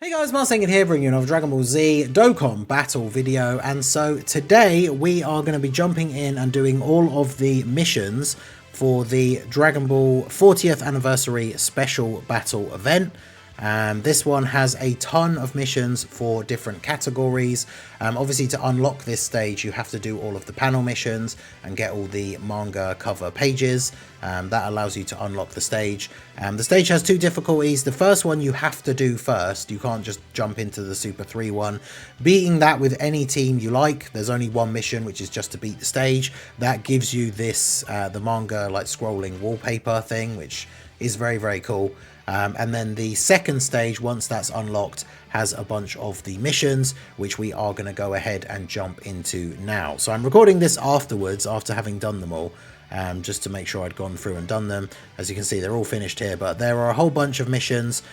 Hey guys, Marsinged here, bringing you another Dragon Ball Z Dokkan battle video, and so today we are going to be jumping in and doing all of the missions for the Dragon Ball 40th Anniversary Special Battle event. This one has a ton of missions for different categories. Obviously, to unlock this stage, you have to do all of the panel missions and get all the manga cover pages. That allows you to unlock the stage. The stage has two difficulties. The first one you have to do first. You can't just jump into the Super 3 one. Beating that with any team you like. There's only one mission, which is just to beat the stage. That gives you this, the manga like scrolling wallpaper thing, which is very, very cool. And then the second stage, once that's unlocked, has a bunch of the missions, which we are going to go ahead and jump into now. So I'm recording this afterwards, after having done them all, just to make sure I'd gone through and done them. As you can see, they're all finished here, but there are a whole bunch of missions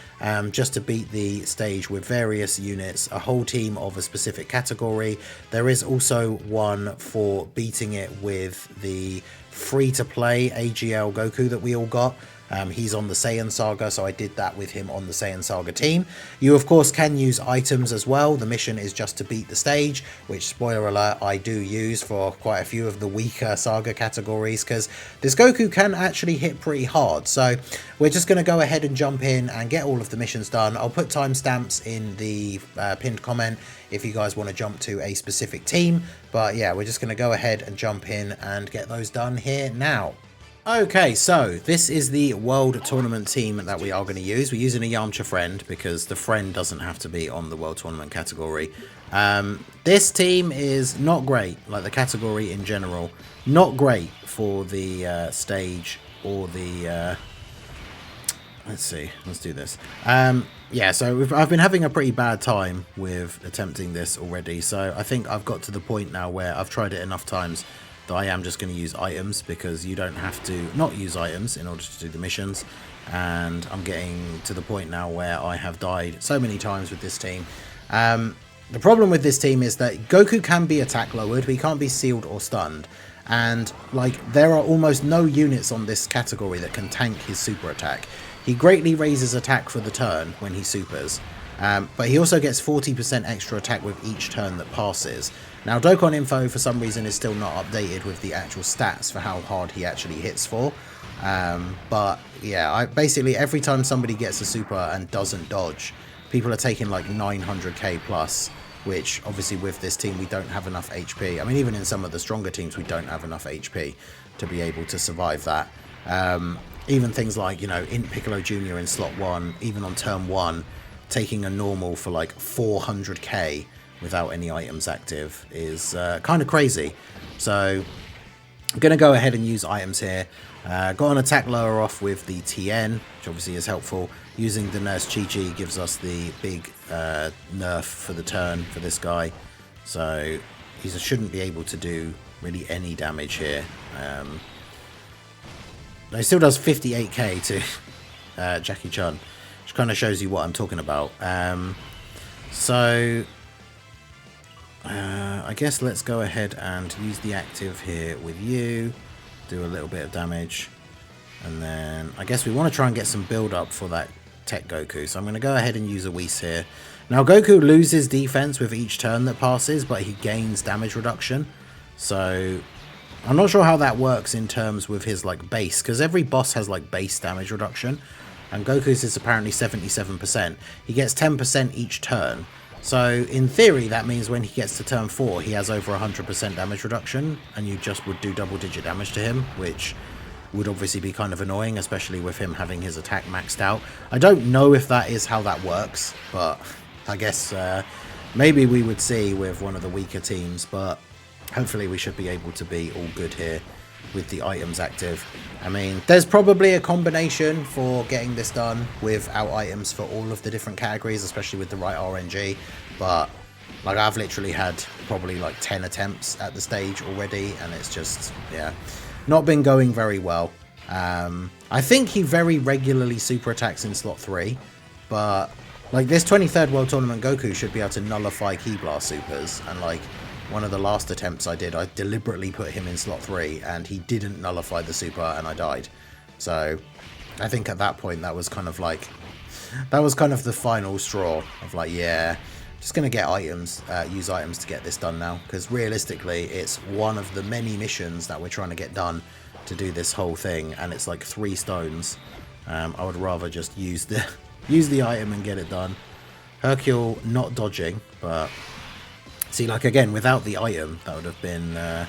just to beat the stage with various units, a whole team of a specific category. There is also one for beating it with the free-to-play AGL Goku that we all got. He's on the Saiyan Saga, so I did that with him on the Saiyan Saga team. You, of course, can use items as well. The mission is just to beat the stage, which, spoiler alert, I do use for quite a few of the weaker Saga categories, because this Goku can actually hit pretty hard. So we're just going to go ahead and jump in and get all of the missions done. I'll put timestamps in the pinned comment if you guys want to jump to a specific team. But yeah, we're just going to go ahead and jump in and get those done here now. Okay, so this is the World Tournament team that we are going to use. We're using a Yamcha friend because the friend doesn't have to be on the World Tournament category. This team is not great, like the category in general. Not great for the stage or the... let's see, let's do this. Yeah, so I've been having a pretty bad time with attempting this already. So I think I've got to the point now where I've tried it enough times that I am just going to use items, because you don't have to not use items in order to do the missions. And I'm getting to the point now where I have died so many times with this team. The problem with this team is that Goku can be attack lowered, but he can't be sealed or stunned. And like, there are almost no units on this category that can tank his super attack. He greatly raises attack for the turn when he supers, but he also gets 40% extra attack with each turn that passes. Now, Dokkan info for some reason is still not updated with the actual stats for how hard he actually hits for. But yeah, basically every time somebody gets a super and doesn't dodge, people are taking like 900k plus, which obviously with this team we don't have enough HP. I mean, even in some of the stronger teams we don't have enough HP to be able to survive that. Even things like, you know, Int Piccolo Jr. in slot 1, even on turn 1, taking a normal for like 400k without any items active is kind of crazy. So I'm going to go ahead and use items here. Got an attack lower off with the TN, which obviously is helpful. Using the Nurse Chi-Chi gives us the big nerf for the turn for this guy. So he shouldn't be able to do really any damage here. He still does 58k to Jackie Chun, which kind of shows you what I'm talking about. I guess let's go ahead and use the active here with you, do a little bit of damage, and then I guess we want to try and get some build up for that Tech Goku. So I'm going to go ahead and use a Whis here. Now Goku loses defense with each turn that passes, but he gains damage reduction. So I'm not sure how that works in terms with his like base, because every boss has like base damage reduction, and Goku's is apparently 77%. He gets 10% each turn. So in theory that means when he gets to turn 4 he has over 100% damage reduction, and you just would do double digit damage to him, which would obviously be kind of annoying, especially with him having his attack maxed out. I don't know if that is how that works, but I guess maybe we would see with one of the weaker teams, but hopefully we should be able to be all good here with the items active. I mean, there's probably a combination for getting this done without items for all of the different categories, especially with the right RNG, but like I've literally had probably like 10 attempts at the stage already, and it's just, yeah, not been going very well. I think he very regularly super attacks in slot 3, but like this 23rd World Tournament Goku should be able to nullify Ki Blast supers, and like one of the last attempts I did, I deliberately put him in slot 3 and he didn't nullify the super and I died. So I think at that point that was kind of like that was kind of the final straw of like, yeah, just going to get items, use items to get this done now. Because realistically, it's one of the many missions that we're trying to get done to do this whole thing. And it's like 3 stones. I would rather just use the item and get it done. Hercule not dodging, but see, like again, without the item, that would have been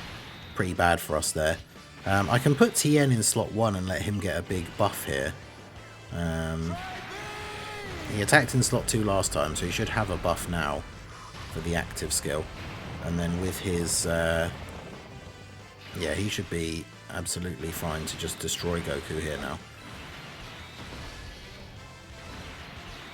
pretty bad for us there. I can put Tien in slot 1 and let him get a big buff here. He attacked in slot 2 last time, so he should have a buff now for the active skill. And then with his... yeah, he should be absolutely fine to just destroy Goku here now.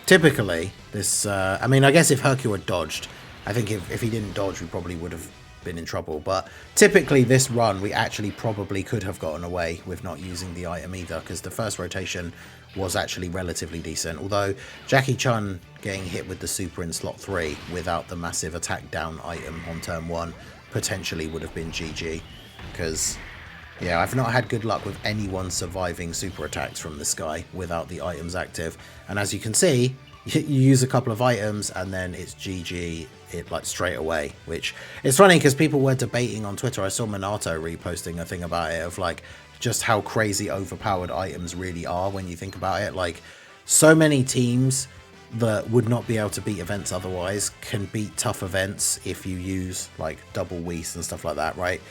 Typically, this... I mean, I guess if Hercule had dodged, I think if he didn't dodge, we probably would have been in trouble. But typically this run, we actually probably could have gotten away with not using the item either, because the first rotation was actually relatively decent. Although Jackie Chun getting hit with the super in slot 3 without the massive attack down item on turn 1 potentially would have been GG. Because, yeah, I've not had good luck with anyone surviving super attacks from this guy without the items active. And as you can see, you use a couple of items and then it's GG, it like straight away, which is funny because people were debating on Twitter. I saw Minato reposting a thing about it of like just how crazy overpowered items really are when you think about it. Like so many teams that would not be able to beat events otherwise can beat tough events if you use like double Whis and stuff like that, right?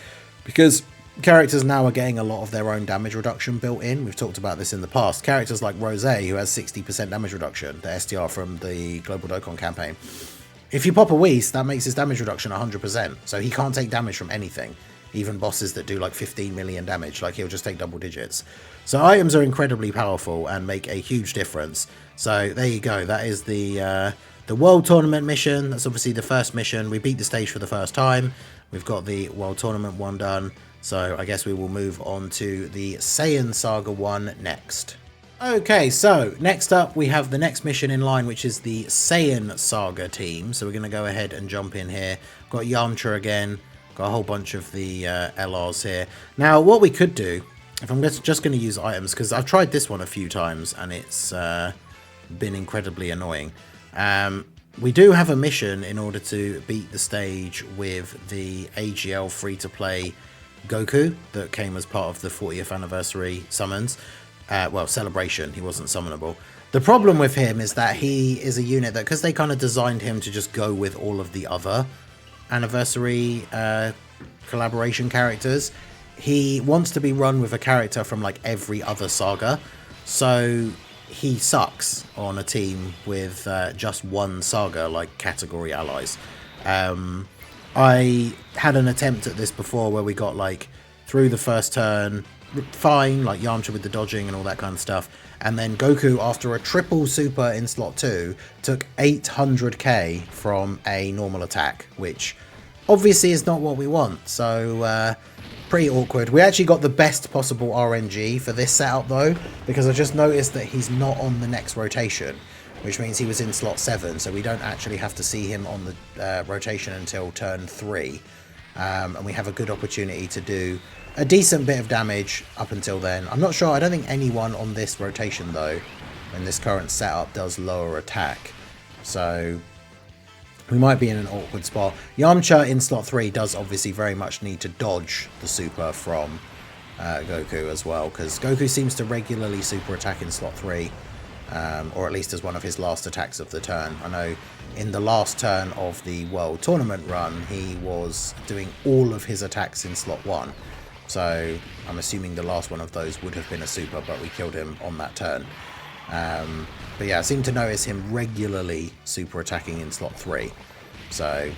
Because characters now are getting a lot of their own damage reduction built in. We've talked about this in the past. Characters like Rose, who has 60% damage reduction, the SDR from the Global Dokkan campaign. If you pop a Whis, that makes his damage reduction 100%. So he can't take damage from anything. Even bosses that do like 15 million damage, like he'll just take double digits. So items are incredibly powerful and make a huge difference. So there you go. That is the World Tournament mission. That's obviously the first mission. We beat the stage for the first time. We've got the World Tournament one done. So I guess we will move on to the Saiyan Saga one next. Okay, so next up we have the next mission in line, which is the Saiyan Saga team. So we're going to go ahead and jump in here. Got Yamcha again. Got a whole bunch of the LRs here. Now, what we could do, if I'm just going to use items, because I've tried this one a few times and it's been incredibly annoying. We do have a mission in order to beat the stage with the AGL free-to-play Goku that came as part of the 40th anniversary summons. Well, celebration. He wasn't summonable. The problem with him is that he is a unit that, because they kind of designed him to just go with all of the other anniversary collaboration characters, he wants to be run with a character from like every other saga. So he sucks on a team with just one saga like category allies. I had an attempt at this before where we got like through the first turn fine, like Yamcha with the dodging and all that kind of stuff, and then Goku, after a triple super in slot 2, took 800k from a normal attack, which obviously is not what we want. So pretty awkward. We actually got the best possible RNG for this setup though, because I just noticed that he's not on the next rotation, which means he was in slot 7, so we don't actually have to see him on the rotation until turn 3. And we have a good opportunity to do a decent bit of damage up until then. I'm not sure, I don't think anyone on this rotation though, in this current setup, does lower attack. So we might be in an awkward spot. Yamcha in slot 3 does obviously very much need to dodge the super from Goku as well, because Goku seems to regularly super attack in slot 3. Or at least as one of his last attacks of the turn. I know in the last turn of the World Tournament run, he was doing all of his attacks in slot 1. So I'm assuming the last one of those would have been a super, but we killed him on that turn. But yeah, I seem to notice him regularly super attacking in slot 3. So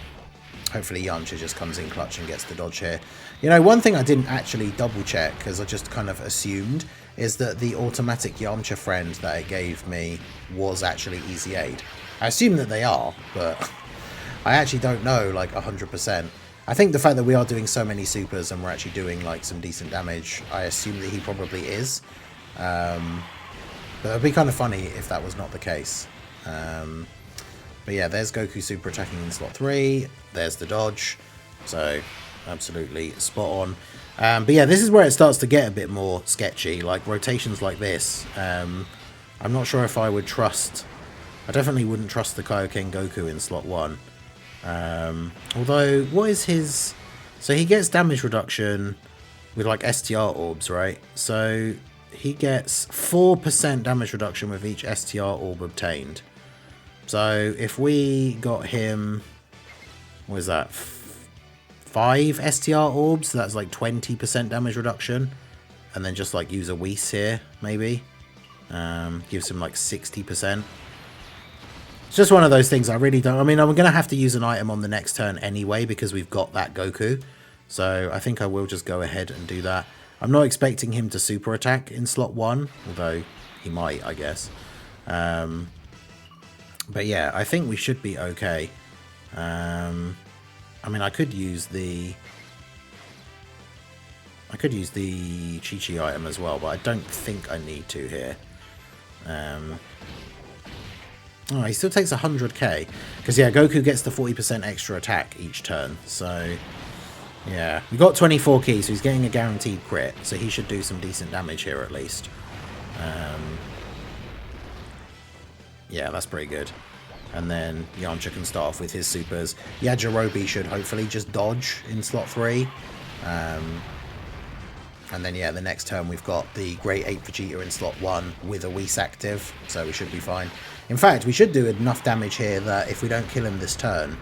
hopefully Yamcha just comes in clutch and gets the dodge here. You know, one thing I didn't actually double check, because I just kind of assumed, is that the automatic Yamcha friend that it gave me was actually easy aid. I assume that they are, but I actually don't know like 100%. I think the fact that we are doing so many supers and we're actually doing like some decent damage, I assume that he probably is. But it'd be kind of funny if that was not the case. But yeah, there's Goku super attacking in slot 3. There's the dodge. So absolutely spot on. But yeah, this is where it starts to get a bit more sketchy. Like rotations like this, I'm not sure if I would trust... I definitely wouldn't trust the Kaioken Goku in slot 1. Although, what is his... So he gets damage reduction with like STR orbs, right? So he gets 4% damage reduction with each STR orb obtained. So if we got him... What is that? 5 STR orbs, so that's like 20% damage reduction. And then just like use a Whis here, maybe. Gives him like 60%. It's just one of those things I really don't... I mean, I'm going to have to use an item on the next turn anyway because we've got that Goku. So I think I will just go ahead and do that. I'm not expecting him to super attack in slot 1, although he might, I guess. But yeah, I think we should be okay. I mean, I could use the Chi-Chi item as well, but I don't think I need to here. Oh, he still takes 100k. Because, yeah, Goku gets the 40% extra attack each turn. So, yeah. We got 24 keys, so he's getting a guaranteed crit. So he should do some decent damage here at least. Yeah, that's pretty good. And then Yamcha can start off with his supers. Yajirobe should hopefully just dodge in slot 3. And then, yeah, the next turn we've got the Great Ape Vegeta in slot 1 with a Whis active, so we should be fine. In fact, we should do enough damage here that if we don't kill him this turn,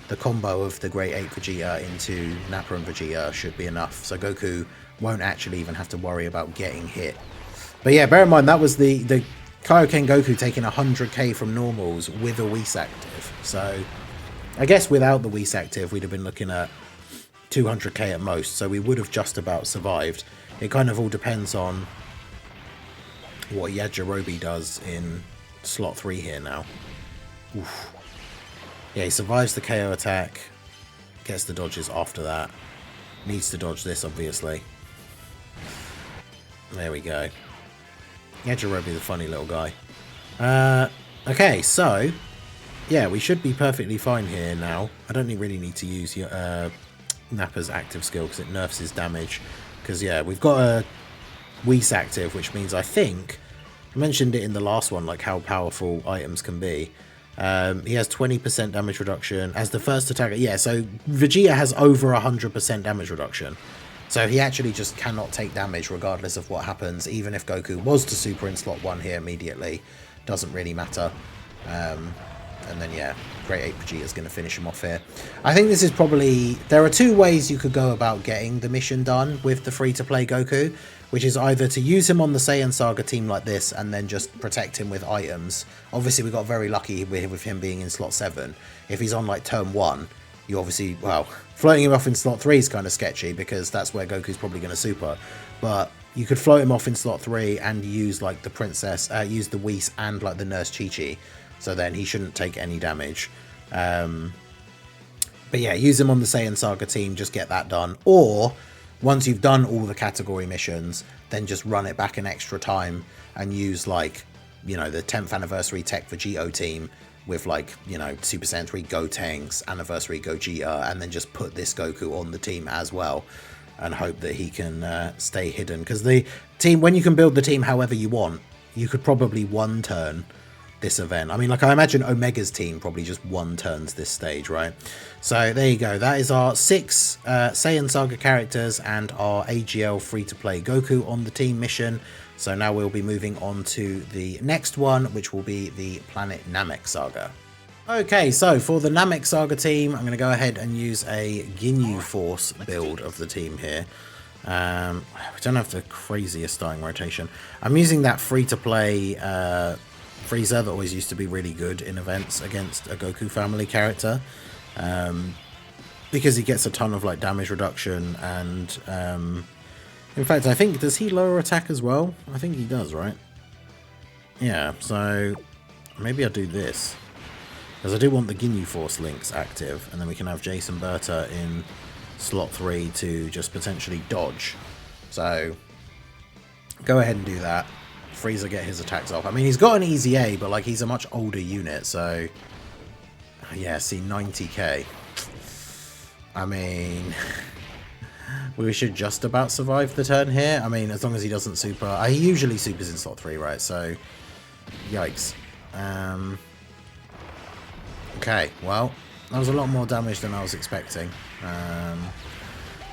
the combo of the Great Ape Vegeta into Nappa and Vegeta should be enough. So Goku won't actually even have to worry about getting hit. But yeah, bear in mind, that was the Kaioken Goku taking 100k from normals with a Whis active. So I guess without the Whis active, we'd have been looking at 200k at most, so we would have just about survived. It kind of all depends on what Yajirobe does in slot 3 here now. Oof. Yeah, he survives the KO attack, gets the dodges after that. Needs to dodge this, obviously. There we go. Yajirobe, the funny little guy. Okay, so yeah, we should be perfectly fine here now. I don't really need to use Nappa's active skill because it nerfs his damage. Because, yeah, we've got a Whis active, which means I think... I mentioned it in the last one, like how powerful items can be. He has 20% damage reduction as the first attacker. Yeah, so Vegeta has over 100% damage reduction. So he actually just cannot take damage regardless of what happens. Even if Goku was to super in slot 1 here immediately. Doesn't really matter. And then, yeah, Great Ape Vegeta is going to finish him off here. I think this is probably... There are two ways you could go about getting the mission done with the free-to-play Goku, which is either to use him on the Saiyan Saga team like this and then just protect him with items. Obviously, we got very lucky with him being in slot 7. If he's on, like, turn 1, you obviously... Well, floating him off in slot 3 is kind of sketchy because that's where Goku's probably going to super. But you could float him off in slot 3 and use, like, the Princess... use the Whis and, like, the Nurse Chi-Chi. So then he shouldn't take any damage. But yeah, use him on the Saiyan Saga team, just get that done. Or, once you've done all the category missions, then just run it back an extra time and use, like, you know, the 10th anniversary Tech Vegito team with, like, you know, Super Saiyan 3 Gotenks, anniversary Gogeta, and then just put this Goku on the team as well. And hope that he can stay hidden. Because the team, when you can build the team however you want, you could probably one turn this event. I mean, like, I imagine Omega's team probably just one turns this stage, right? So there you go. That is our 6 Saiyan Saga characters and our AGL free-to-play Goku on the team mission. So now we'll be moving on to the next one, which will be the Planet Namek Saga. Okay, so for the Namek Saga team, I'm going to go ahead and use a Ginyu Force build of the team here. We don't have the craziest starting rotation. I'm using that free-to-play Frieza that always used to be really good in events against a Goku family character, because he gets a ton of, like, damage reduction and in fact, I think, does he lower attack as well? I think he does, right? Yeah, so maybe I'll do this because I do want the Ginyu Force links active, and then we can have Jason Berta in slot 3 to just potentially dodge. So go ahead and do that. Frieza get his attacks off. I mean, he's got an easy A, but, like, he's a much older unit, so... Yeah, see, 90k. I mean... we should just about survive the turn here. I mean, as long as he doesn't super... he usually supers in slot 3, right? So, Yikes. Okay, well, that was a lot more damage than I was expecting.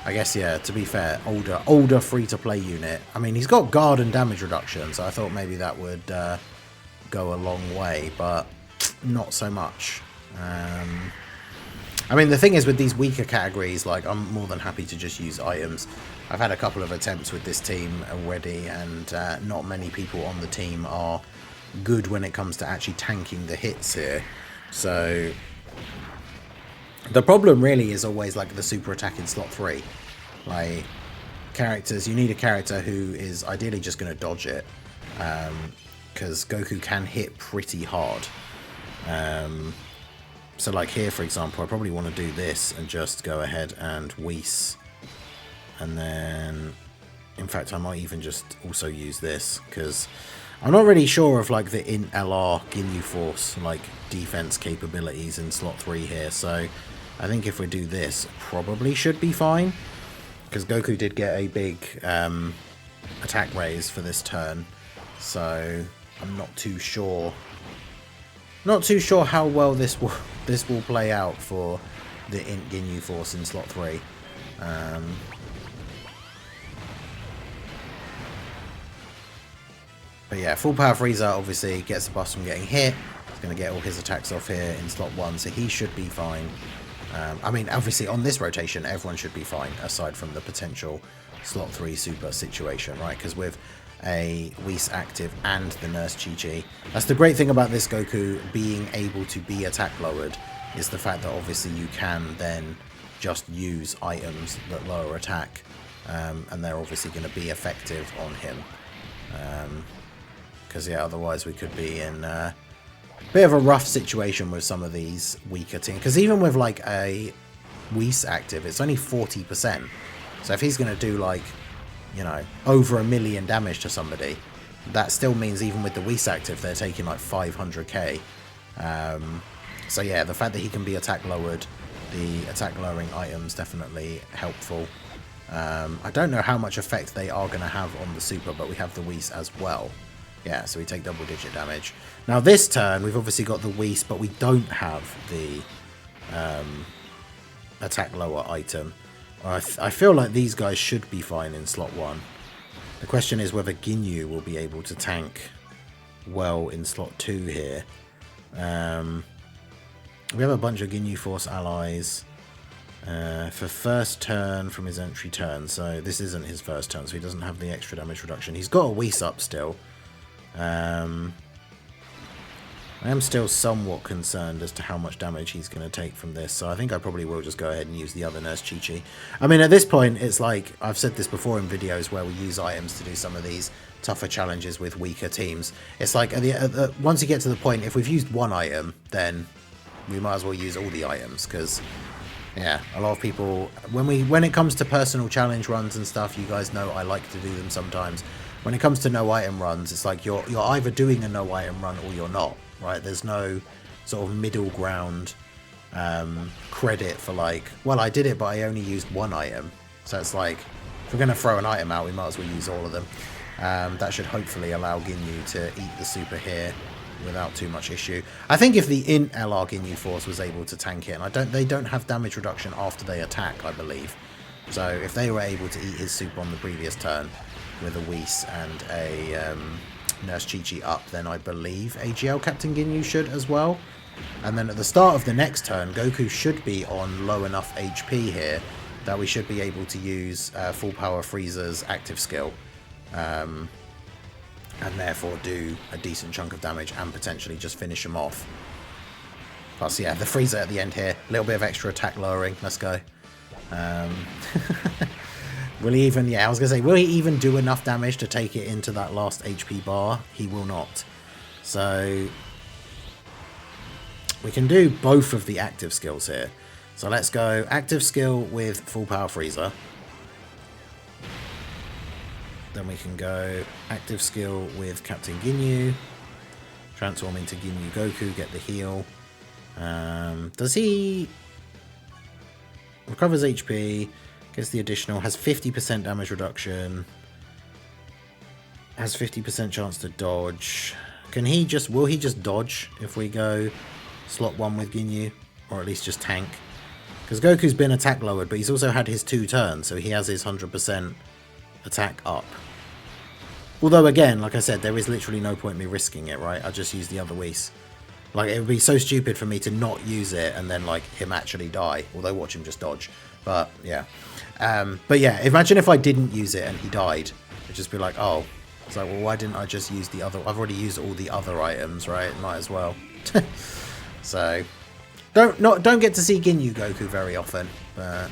I guess, yeah, to be fair, older free-to-play unit. I mean, he's got guard and damage reduction, so I thought maybe that would go a long way, but not so much. I mean, the thing is with these weaker categories, like, I'm more than happy to just use items. I've had a couple of attempts with this team already, and not many people on the team are good when it comes to actually tanking the hits here. So the problem really is always like the super attack in slot 3. Like, characters, you need a character who is ideally just going to dodge it, because Goku can hit pretty hard. So like here, for example, I probably want to do this and just go ahead and Whis. And then, in fact, I might even just also use this, because I'm not really sure of like the int LR Ginyu Force like defense capabilities in slot 3 here. So I think if we do this, probably should be fine, because Goku did get a big attack raise for this turn. So I'm not too sure. Not too sure how well this will play out for the int Ginyu Force in slot 3. But yeah, full power Frieza obviously gets the bust from getting hit. He's going to get all his attacks off here in slot 1, so he should be fine. I mean, obviously on this rotation, everyone should be fine, aside from the potential slot 3 super situation, right? Because with a Whis active and the Nurse Chi-Chi, that's the great thing about this Goku being able to be attack lowered, is the fact that obviously you can then just use items that lower attack, and they're obviously going to be effective on him. Because yeah, otherwise we could be in a bit of a rough situation with some of these weaker teams. Because even with like a Whis active, it's only 40%. So if he's going to do like, you know, over 1 million damage to somebody, that still means even with the Whis active, they're taking like 500k. So yeah, the fact that he can be attack lowered, the attack lowering items definitely helpful. I don't know how much effect they are going to have on the super, but we have the Whis as well. Yeah, so we take double digit damage. Now this turn, we've obviously got the Whis, but we don't have the attack lower item. I feel like these guys should be fine in slot 1. The question is whether Ginyu will be able to tank well in slot 2 here. We have a bunch of Ginyu Force allies for first turn from his entry turn. So this isn't his first turn, so he doesn't have the extra damage reduction. He's got a Whis up still. I am still somewhat concerned as to how much damage he's going to take from this, so I think I probably will just go ahead and use the other Nurse Chi-Chi. I mean, at this point, it's like, I've said this before in videos where we use items to do some of these tougher challenges with weaker teams. It's like, once you get to the point, if we've used one item, then we might as well use all the items, because, yeah, a lot of people, when it comes to personal challenge runs and stuff, you guys know I like to do them sometimes. When it comes to no item runs, it's like you're either doing a no item run or you're not, right? There's no sort of middle ground credit for like, well, I did it, but I only used one item. So it's like, if we're going to throw an item out, we might as well use all of them. That should hopefully allow Ginyu to eat the super here without too much issue. I think if the int LR Ginyu Force was able to tank it, and they don't have damage reduction after they attack, I believe. So if they were able to eat his super on the previous turn with a Whis and a Nurse Chi-Chi up, then I believe AGL Captain Ginyu should as well. And then at the start of the next turn, Goku should be on low enough HP here that we should be able to use Full Power Frieza's active skill. And therefore do a decent chunk of damage and potentially just finish him off. Plus, yeah, the Frieza at the end here, a little bit of extra attack lowering. Let's go. Will he even, yeah, I was going to say, will he even do enough damage to take it into that last HP bar? He will not. So we can do both of the active skills here. So let's go active skill with Full Power Frieza. Then we can go active skill with Captain Ginyu. Transform into Ginyu Goku, get the heal. Does he... Recovers HP, gets the additional, has 50% damage reduction, has 50% chance to dodge, Can he just, will he just dodge if we go slot 1 with Ginyu? Or at least just tank? Because Goku's been attack lowered, but he's also had his 2 turns, so he has his 100% attack up. Although again, like I said, there is literally no point me risking it, right? I'll just use the other Whis. Like, it would be so stupid for me to not use it and then, like, him actually die. Although, watch him just dodge. But, yeah. But, yeah, imagine if I didn't use it and he died. It'd just be like, oh. It's like, well, why didn't I just use the other... I've already used all the other items, right? Might as well. So, don't get to see Ginyu Goku very often. But,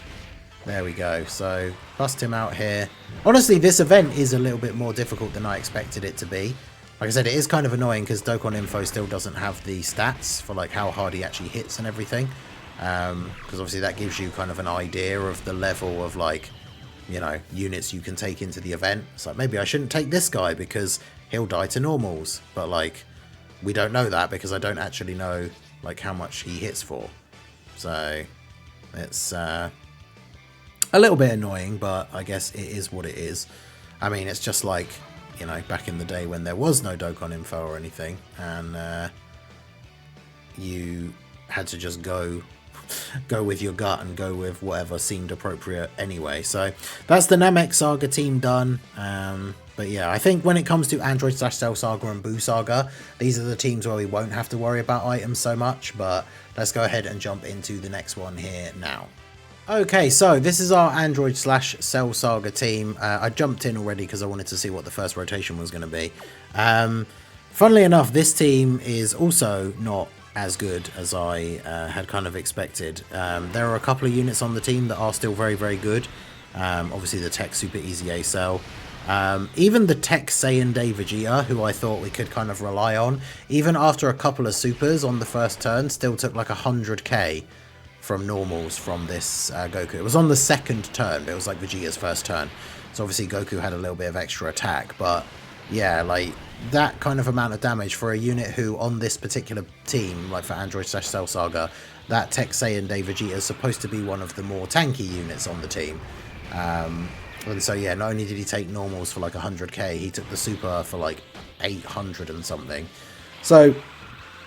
there we go. So, bust him out here. Honestly, this event is a little bit more difficult than I expected it to be. Like I said, it is kind of annoying because Dokkan Info still doesn't have the stats for like how hard he actually hits and everything. Because obviously that gives you kind of an idea of the level of like, you know, units you can take into the event. It's like, maybe I shouldn't take this guy because he'll die to normals. But like, we don't know that because I don't actually know like how much he hits for. So it's a little bit annoying, but I guess it is what it is. I mean, it's just like, you know, back in the day when there was no Dokkan Info or anything, and you had to just go with your gut and go with whatever seemed appropriate anyway. So that's the Namek Saga team done. But yeah, I think when it comes to Android / Cell Saga and Buu Saga, these are the teams where we won't have to worry about items so much. But let's go ahead and jump into the next one here now. Okay, so this is our Android / Cell Saga team. I jumped in already because I wanted to see what the first rotation was going to be. Funnily enough, this team is also not as good as I had kind of expected. There are a couple of units on the team that are still very, very good. Obviously the Tech Super Easy A Cell. Even the Tech Saiyan Day Vegeta, who I thought we could kind of rely on, even after a couple of supers on the first turn, still took like 100k from normals from this Goku. It was on the second turn, but it was like Vegeta's first turn. So obviously Goku had a little bit of extra attack, but yeah, like that kind of amount of damage for a unit who on this particular team, like for Android / Cell Saga, that Tech Saiyan Day Vegeta is supposed to be one of the more tanky units on the team. And so yeah, not only did he take normals for like 100k, he took the super for like 800 and something. So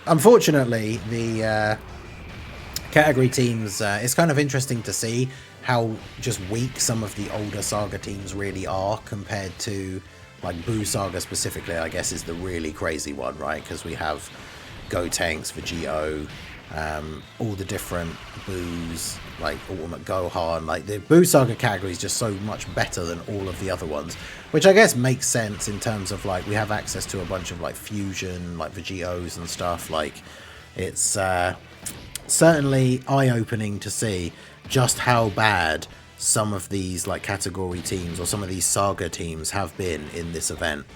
unfortunately, the category teams, it's kind of interesting to see how just weak some of the older Saga teams really are compared to like Buu Saga specifically, I guess is the really crazy one, right? Because we have Gotenks, Vegito, all the different Buus, like Ultimate Gohan, like the Buu Saga category is just so much better than all of the other ones, which I guess makes sense in terms of like we have access to a bunch of like fusion, like Vegitos and stuff. Like it's certainly eye-opening to see just how bad some of these like category teams or some of these Saga teams have been in this event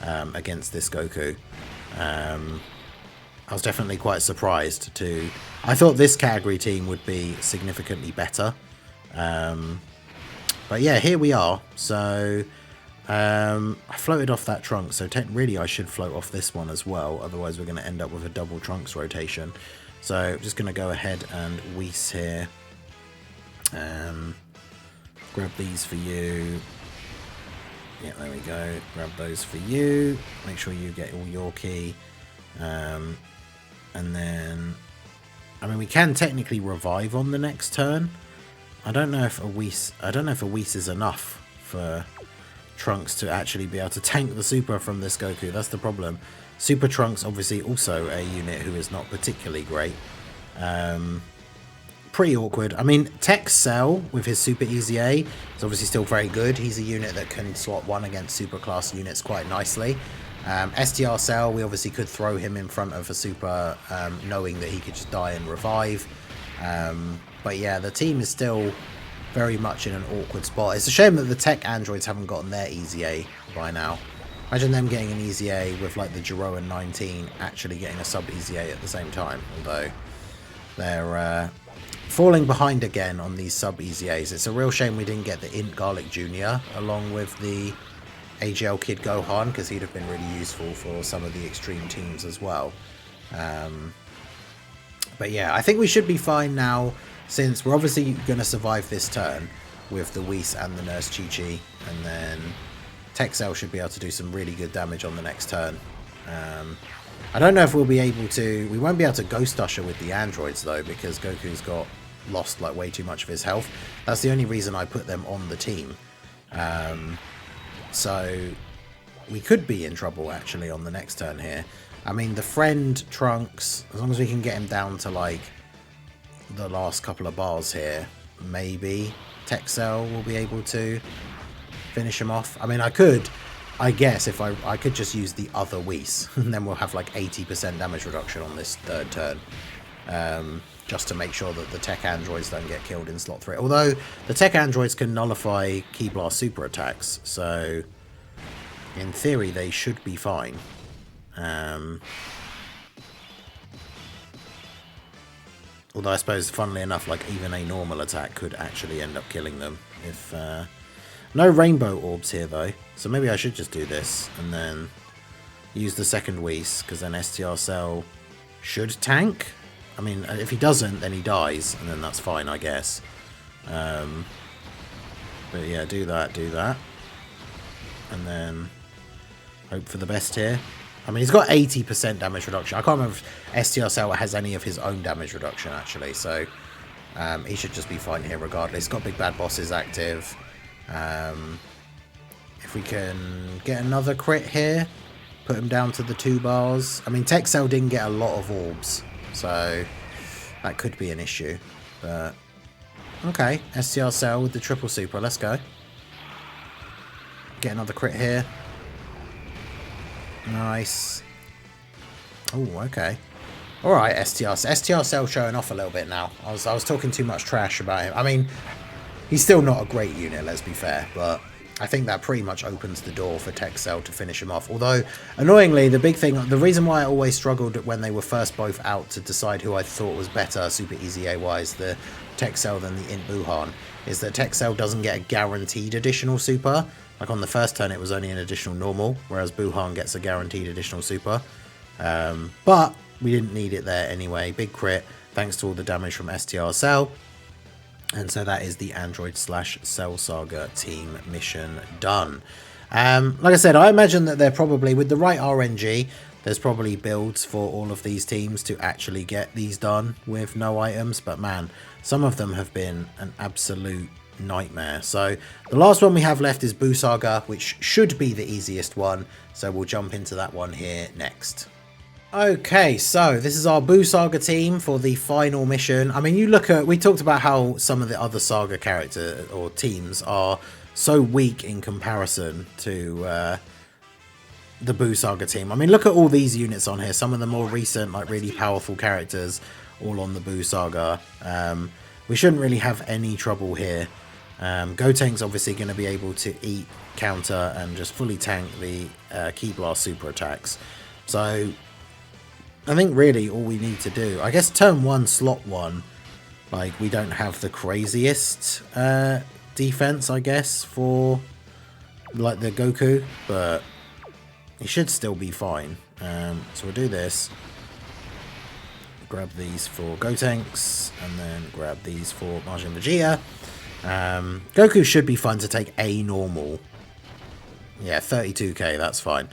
against this Goku. I was definitely quite surprised too. I thought this category team would be significantly better. But yeah, here we are. So I floated off that trunk, so really I should float off this one as well. Otherwise we're going to end up with a double trunks rotation. So I'm just going to go ahead and Whis here. Grab these for you. Yeah, there we go. Grab those for you. Make sure you get all your key. And then, I mean, we can technically revive on the next turn. I don't know if a Whis is enough for Trunks to actually be able to tank the super from this Goku. That's the problem. Super Trunks, obviously, also a unit who is not particularly great. Pretty awkward. I mean, Tech Cell with his Super Easy A is obviously still very good. He's a unit that can slot 1 against super class units quite nicely. STR Cell, we obviously could throw him in front of a super, knowing that he could just die and revive. But yeah, the team is still very much in an awkward spot. It's a shame that the Tech Androids haven't gotten their Easy A by now. Imagine them getting an Easy A with like the Jiroan 19 actually getting a sub Easy A at the same time. Although they're falling behind again on these sub Easy A's. It's a real shame we didn't get the Int Garlic Jr. along with the AGL Kid Gohan, because he'd have been really useful for some of the extreme teams as well. But yeah, I think we should be fine now, since we're obviously going to survive this turn with the Whis and the Nurse Chi-Chi, and then Tech Cell should be able to do some really good damage on the next turn. I don't know if we'll be able to... We won't be able to Ghost Usher with the androids, though, because Goku's got lost, like, way too much of his health. That's the only reason I put them on the team. So we could be in trouble, actually, on the next turn here. I mean, the friend Trunks, as long as we can get him down to, like, the last couple of bars here, maybe Texel will be able to finish him off. I mean, I guess if I could just use the other Whis, and then we'll have like 80% damage reduction on this third turn, just to make sure that the tech androids don't get killed in slot 3. Although the tech androids can nullify Ki Blast super attacks, so in theory they should be fine. Although I suppose, funnily enough, like even a normal attack could actually end up killing them if... No rainbow orbs here, though, so maybe I should just do this and then use the second Whis, because then STR Cell should tank. I mean, if he doesn't, then he dies, and then that's fine, I guess. But yeah, do that, and then hope for the best here. I mean, he's got 80% damage reduction. I can't remember if STR Cell has any of his own damage reduction, actually, so he should just be fine here regardless. He's got Big Bad Bosses active. If we can get another crit here, put him down to the 2 bars. I mean, Texel didn't get a lot of orbs, so that could be an issue. But okay, STR Cell with the triple super. Let's go. Get another crit here. Nice. Oh, okay. All right, STR Cell showing off a little bit now. I was talking too much trash about him. I mean, he's still not a great unit, let's be fair, but I think that pretty much opens the door for Texel to finish him off. Although, annoyingly, the big thing, the reason why I always struggled when they were first both out to decide who I thought was better, Super EZA-wise, the Texel than the Int Buhan, is that Texel doesn't get a guaranteed additional super. Like on the first turn, it was only an additional normal, whereas Buhan gets a guaranteed additional super. But we didn't need it there anyway. Big crit, thanks to all the damage from STR Cell. And so that is the Android / Cell Saga team mission done. Like I said, I imagine that they're probably, with the right RNG, there's probably builds for all of these teams to actually get these done with no items. But man, some of them have been an absolute nightmare. So the last one we have left is Buu Saga, which should be the easiest one. So we'll jump into that one here next. Okay, so this is our Buu Saga team for the final mission. I mean, you look at, we talked about how some of the other Saga character or teams are so weak in comparison to the Buu Saga team. I mean, look at all these units on here. Some of the more recent, like really powerful characters, all on the Buu Saga. We shouldn't really have any trouble here. Gotenks obviously going to be able to eat, counter, and just fully tank the Ki Blast super attacks. So I think really all we need to do, I guess turn 1, slot 1, like we don't have the craziest defense, I guess, for like the Goku, but he should still be fine. So we'll do this. Grab these for Gotenks, and then grab these for Majin Vegeta. Goku should be fun to take a normal. Yeah, 32k, that's fine.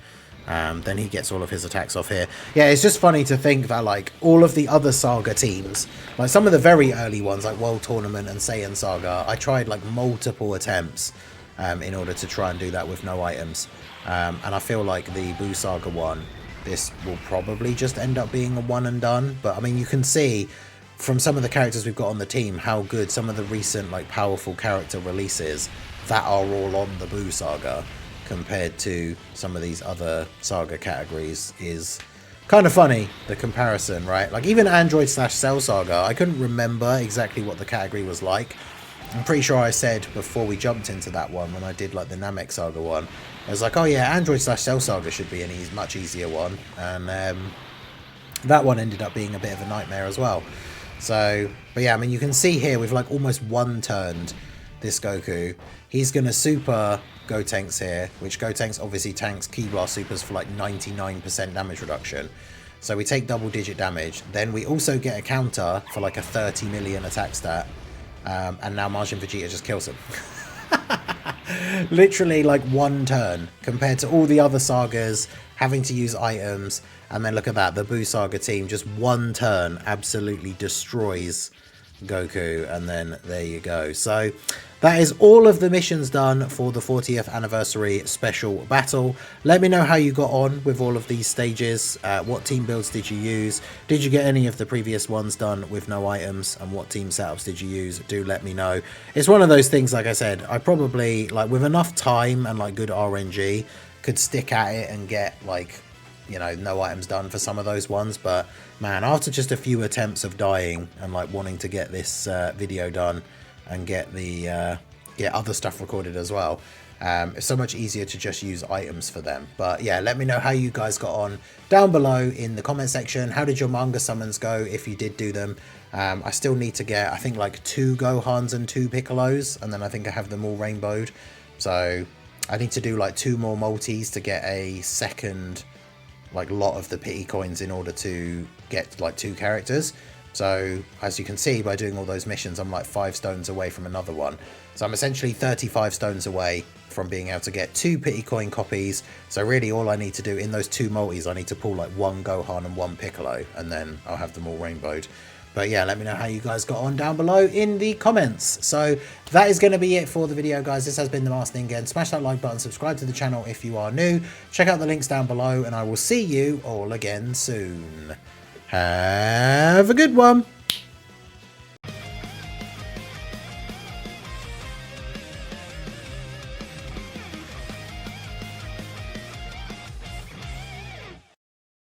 Then he gets all of his attacks off here. Yeah, it's just funny to think that, like, all of the other Saga teams, like some of the very early ones, like World Tournament and Saiyan Saga, I tried, like, multiple attempts in order to try and do that with no items. And I feel like the Buu Saga one, this will probably just end up being a one and done. But, I mean, you can see from some of the characters we've got on the team how good some of the recent, like, powerful character releases that are all on the Buu Saga compared to some of these other Saga categories is kind of funny, the comparison, right? Like even Android / Cell Saga, I couldn't remember exactly what the category was like. I'm pretty sure I said before we jumped into that one, when I did like the Namek Saga one, I was like, oh yeah, Android / Cell Saga should be an much easier one. And that one ended up being a bit of a nightmare as well. So, but yeah, I mean, you can see here we've like almost one-turned this Goku. He's going to super Gotenks here, which Gotenks obviously tanks Ki Blast supers for like 99% damage reduction. So we take double-digit damage. Then we also get a counter for like a 30 million attack stat. And now Majin Vegeta just kills him. Literally like 1 turn compared to all the other sagas having to use items. And then look at that, the Buu Saga team, just 1 turn absolutely destroys Goku, and then there you go. So that is all of the missions done for the 40th anniversary special battle. Let me know how you got on with all of these stages. What team builds did you use? Did you get any of the previous ones done with no items? And what team setups did you use? Do let me know. It's one of those things, like I said, I probably, like, with enough time and like good RNG, could stick at it and get like, you know, no items done for some of those ones. But man, after just a few attempts of dying and like wanting to get this video done and get the other stuff recorded as well, it's so much easier to just use items for them. But yeah, let me know how you guys got on down below in the comment section. How did your manga summons go if you did do them? I still need to get, I think, like 2 Gohans and 2 Piccolos, and then I think I have them all rainbowed. So I need to do like 2 more multis to get a second like lot of the pity coins in order to get like 2 characters. So as you can see, by doing all those missions, I'm like 5 stones away from another one. So I'm essentially 35 stones away from being able to get 2 pity coin copies. So really all I need to do in those 2 multis, I need to pull like 1 Gohan and 1 Piccolo, and then I'll have them all rainbowed. But yeah, let me know how you guys got on down below in the comments. So that is going to be it for the video, guys. This has been the Master Ningen. Smash that like button, subscribe to the channel if you are new. Check out the links down below, and I will see you all again soon. Have a good one.